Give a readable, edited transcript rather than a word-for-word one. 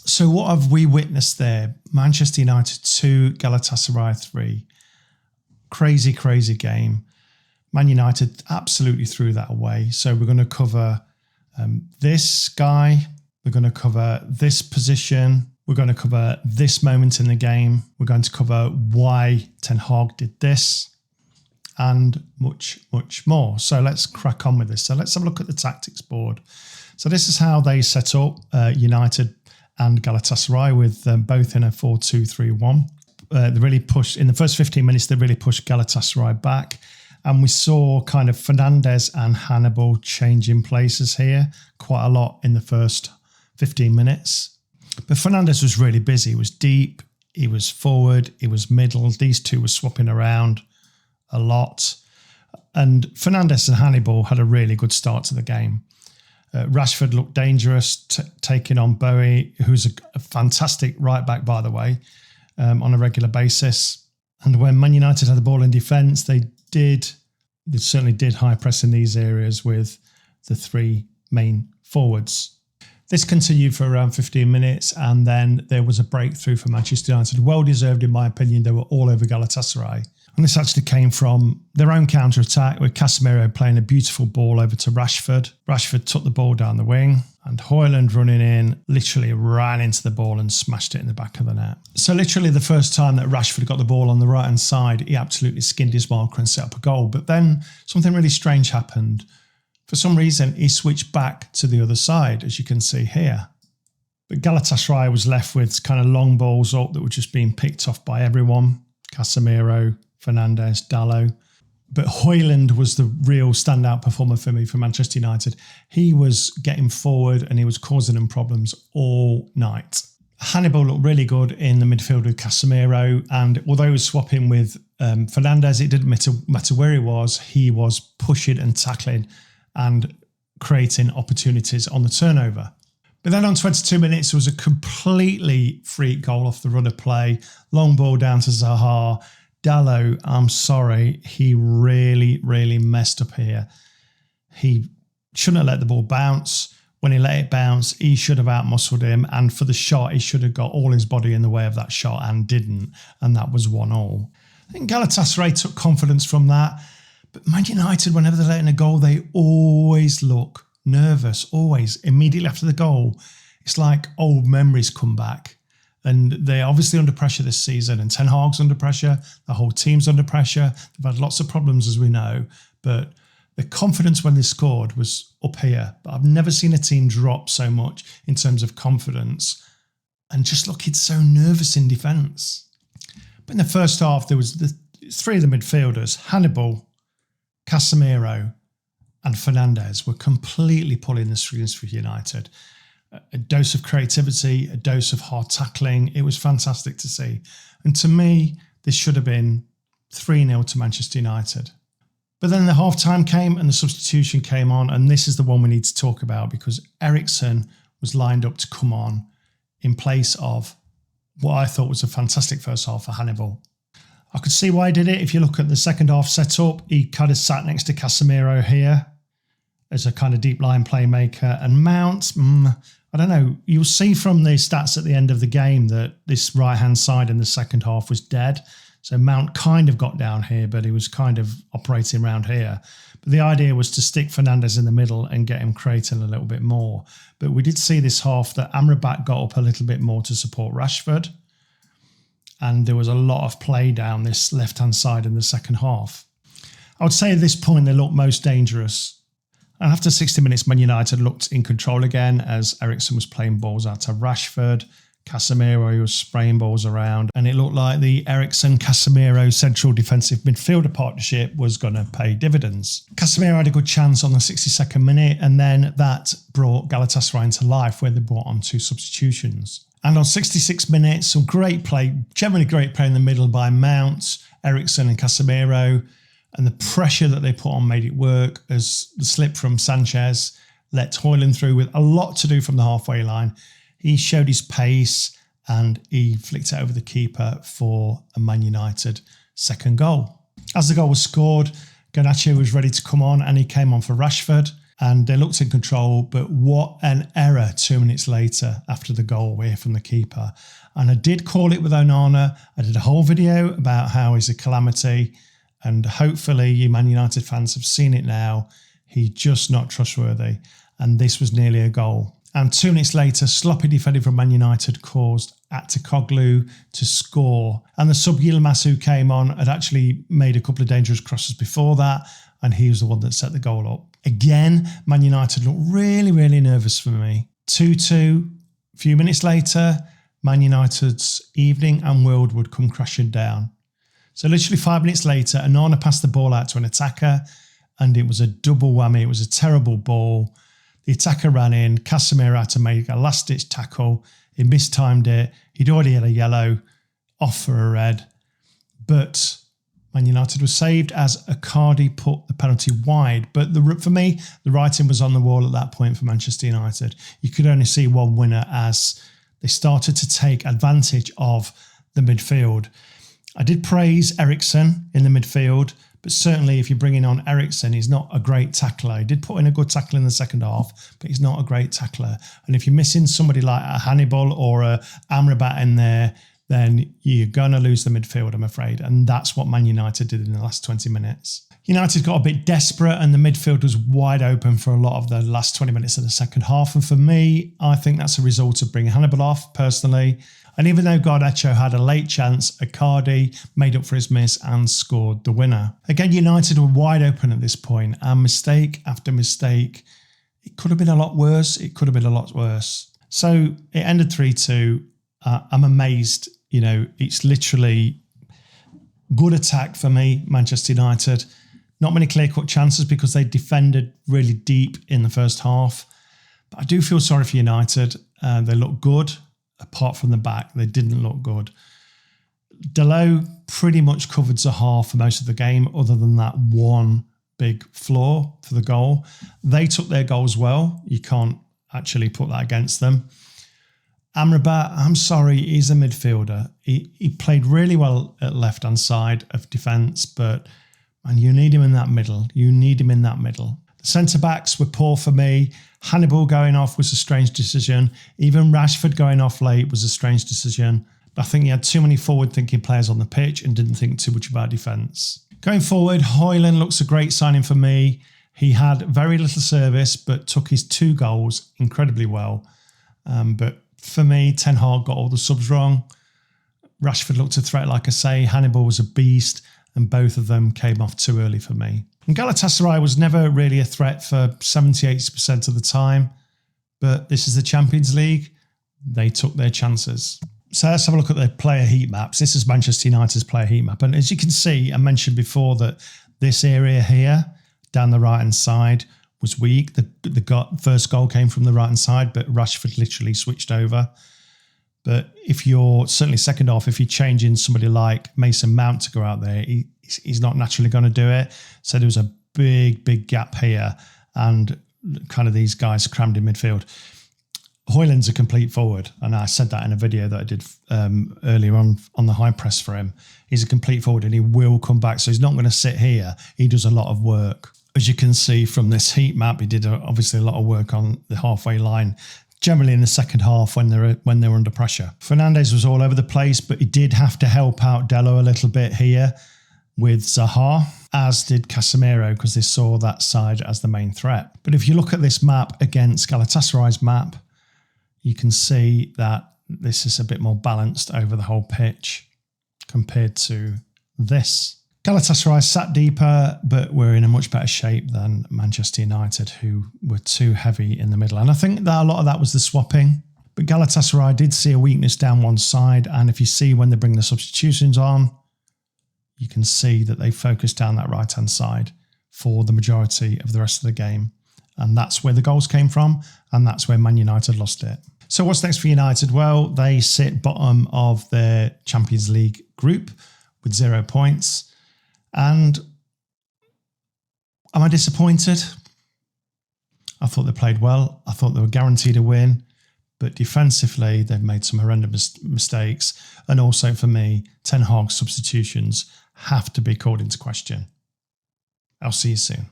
So what have we witnessed there? Manchester United 2, Galatasaray 3. Crazy, crazy game. Man United absolutely threw that away. So we're going to cover this guy. We're going to cover this position. We're going to cover this moment in the game. We're going to cover why Ten Hag did this and much, much more. So let's crack on with this. So let's have a look at the tactics board. So this is how they set up United and Galatasaray with both in a 4-2-3-1. They really pushed, in the first 15 minutes, they really pushed Galatasaray back. And we saw kind of Fernandes and Hannibal changing places here quite a lot in the first 15 minutes. But Fernandes was really busy. He was deep, he was forward, he was middle. These two were swapping around a lot. And Fernandes and Hannibal had a really good start to the game. Rashford looked dangerous, taking on Bowie, who's a fantastic right back, by the way, on a regular basis. And when Man United had the ball in defence, they certainly did high press in these areas with the three main forwards. This continued for around 15 minutes, and then there was a breakthrough for Manchester United. Well deserved, in my opinion. They were all over Galatasaray. And this actually came from their own counter-attack with Casemiro playing a beautiful ball over to Rashford. Rashford took the ball down the wing and Højlund running in literally ran into the ball and smashed it in the back of the net. So literally the first time that Rashford got the ball on the right-hand side, he absolutely skinned his marker and set up a goal. But then something really strange happened. For some reason, he switched back to the other side, as you can see here. But Galatasaray was left with kind of long balls up that were just being picked off by everyone. Casemiro, Fernandes, Dalot. But Højlund was the real standout performer for me for Manchester United. He was getting forward and he was causing them problems all night. Hannibal looked really good in the midfield with Casemiro, and although he was swapping with Fernandes, it didn't matter where he was pushing and tackling and creating opportunities on the turnover. But then on 22 minutes, there was a completely freak goal off the run of play. Long ball down to Zaha. Dalot, I'm sorry, he really, really messed up here. He shouldn't have let the ball bounce. When he let it bounce, he should have outmuscled him. And for the shot, he should have got all his body in the way of that shot and didn't. And that was 1-1. I think Galatasaray took confidence from that. But Man United, whenever they're letting a goal, they always look nervous, always. Immediately after the goal, it's like old memories come back. And they're obviously under pressure this season, and Ten Hag's under pressure. The whole team's under pressure. They've had lots of problems, as we know. But the confidence when they scored was up here. But I've never seen a team drop so much in terms of confidence and just looking so nervous in defence. But in the first half, there was the three of the midfielders, Hannibal, Casemiro and Fernandes, were completely pulling the strings for United. A dose of creativity, a dose of hard tackling. It was fantastic to see. And to me, this should have been 3-0 to Manchester United. But then the half-time came and the substitution came on, and this is the one we need to talk about because Eriksen was lined up to come on in place of what I thought was a fantastic first half for Hannibal. I could see why he did it. If you look at the second half setup, he kind of sat next to Casemiro here as a kind of deep line playmaker. And Mount, I don't know, you'll see from the stats at the end of the game that this right-hand side in the second half was dead. So Mount kind of got down here, but he was kind of operating around here. But the idea was to stick Fernandes in the middle and get him creating a little bit more. But we did see this half that Amrabat got up a little bit more to support Rashford. And there was a lot of play down this left-hand side in the second half. I would say at this point they looked most dangerous. And after 60 minutes, Man United looked in control again as Eriksen was playing balls out to Rashford. Casemiro was spraying balls around. And it looked like the Eriksen-Casemiro central defensive midfielder partnership was going to pay dividends. Casemiro had a good chance on the 62nd minute, and then that brought Galatasaray into life where they brought on 2 substitutions. And on 66 minutes, some great play, generally great play in the middle by Mount, Eriksen and Casemiro. And the pressure that they put on made it work as the slip from Sanchez let Højlund through with a lot to do from the halfway line. He showed his pace and he flicked it over the keeper for a Man United second goal. As the goal was scored, Garnacho was ready to come on and he came on for Rashford. and they looked in control, but what an error 2 minutes later after the goal away from the keeper. And I did call it with Onana. I did a whole video about how he's a calamity, and hopefully you Man United fans have seen it now. He's just not trustworthy, and this was nearly a goal. And 2 minutes later, sloppy defending from Man United caused Atikoglu to score. And the sub Yilmaz who came on had actually made a couple of dangerous crosses before that, and he was the one that set the goal up. Again, Man United looked really, really nervous for me. 2-2. A few minutes later, Man United's evening and world would come crashing down. So literally 5 minutes later, Onana passed the ball out to an attacker, and it was a double whammy. It was a terrible ball. The attacker ran in. Casemiro had to make a last-ditch tackle. He mistimed it. He'd already had a yellow, off for a red. But Man United was saved as Icardi put the penalty wide. But for me, the writing was on the wall at that point for Manchester United. You could only see one winner as they started to take advantage of the midfield. I did praise Eriksen in the midfield, but certainly if you're bringing on Eriksen, he's not a great tackler. He did put in a good tackle in the second half, but he's not a great tackler. And if you're missing somebody like a Hannibal or a Amrabat in there, then you're going to lose the midfield, I'm afraid. And that's what Man United did in the last 20 minutes. United got a bit desperate and the midfield was wide open for a lot of the last 20 minutes of the second half. And for me, I think that's a result of bringing Hannibal off, personally. And even though Garnacho had a late chance, Icardi made up for his miss and scored the winner. Again, United were wide open at this point, and mistake after mistake. It could have been a lot worse. It could have been a lot worse. So it ended 3-2. I'm amazed. You know, it's literally good attack for me, Manchester United. Not many clear-cut chances because they defended really deep in the first half. But I do feel sorry for United. They look good. Apart from the back, they didn't look good. Dalot pretty much covered Zaha for most of the game, other than that one big flaw for the goal. They took their goals well. You can't actually put that against them. Amrabat, I'm sorry, he's a midfielder. He played really well at left-hand side of defence, but man, you need him in that middle. You need him in that middle. The centre-backs were poor for me. Hannibal going off was a strange decision. Even Rashford going off late was a strange decision. But I think he had too many forward-thinking players on the pitch and didn't think too much about defence. Going forward, Højlund looks a great signing for me. He had very little service, but took his 2 goals incredibly well. But for me, Ten Hag got all the subs wrong. Rashford looked a threat, like I say. Hannibal was a beast, and both of them came off too early for me. And Galatasaray was never really a threat for 70-80% of the time, but this is the Champions League. They took their chances. So let's have a look at the player heat maps. This is Manchester United's player heat map. And as you can see, I mentioned before that this area here, down the right-hand side, was weak. The first goal came from the right-hand side, but Rashford literally switched over. But if you're, certainly second half, if you're changing somebody like Mason Mount to go out there, he's not naturally going to do it. So there was a big, big gap here and kind of these guys crammed in midfield. Højlund's a complete forward, and I said that in a video that I did earlier on the high press for him. He's a complete forward and he will come back, so he's not going to sit here. He does a lot of work. As you can see from this heat map, he did obviously a lot of work on the halfway line, generally in the second half when they were under pressure. Fernandes was all over the place, but he did have to help out Dalot a little bit here with Zaha, as did Casemiro, because they saw that side as the main threat. But if you look at this map against Galatasaray's map, you can see that this is a bit more balanced over the whole pitch compared to this. Galatasaray sat deeper, but were in a much better shape than Manchester United, who were too heavy in the middle. And I think that a lot of that was the swapping. But Galatasaray did see a weakness down one side. And if you see when they bring the substitutions on, you can see that they focused down that right-hand side for the majority of the rest of the game. And that's where the goals came from. And that's where Man United lost it. So what's next for United? Well, they sit bottom of their Champions League group with 0 points. And am I disappointed? I thought they played well. I thought they were guaranteed a win. But defensively, they've made some horrendous mistakes. And also for me, Ten Hag's substitutions have to be called into question. I'll see you soon.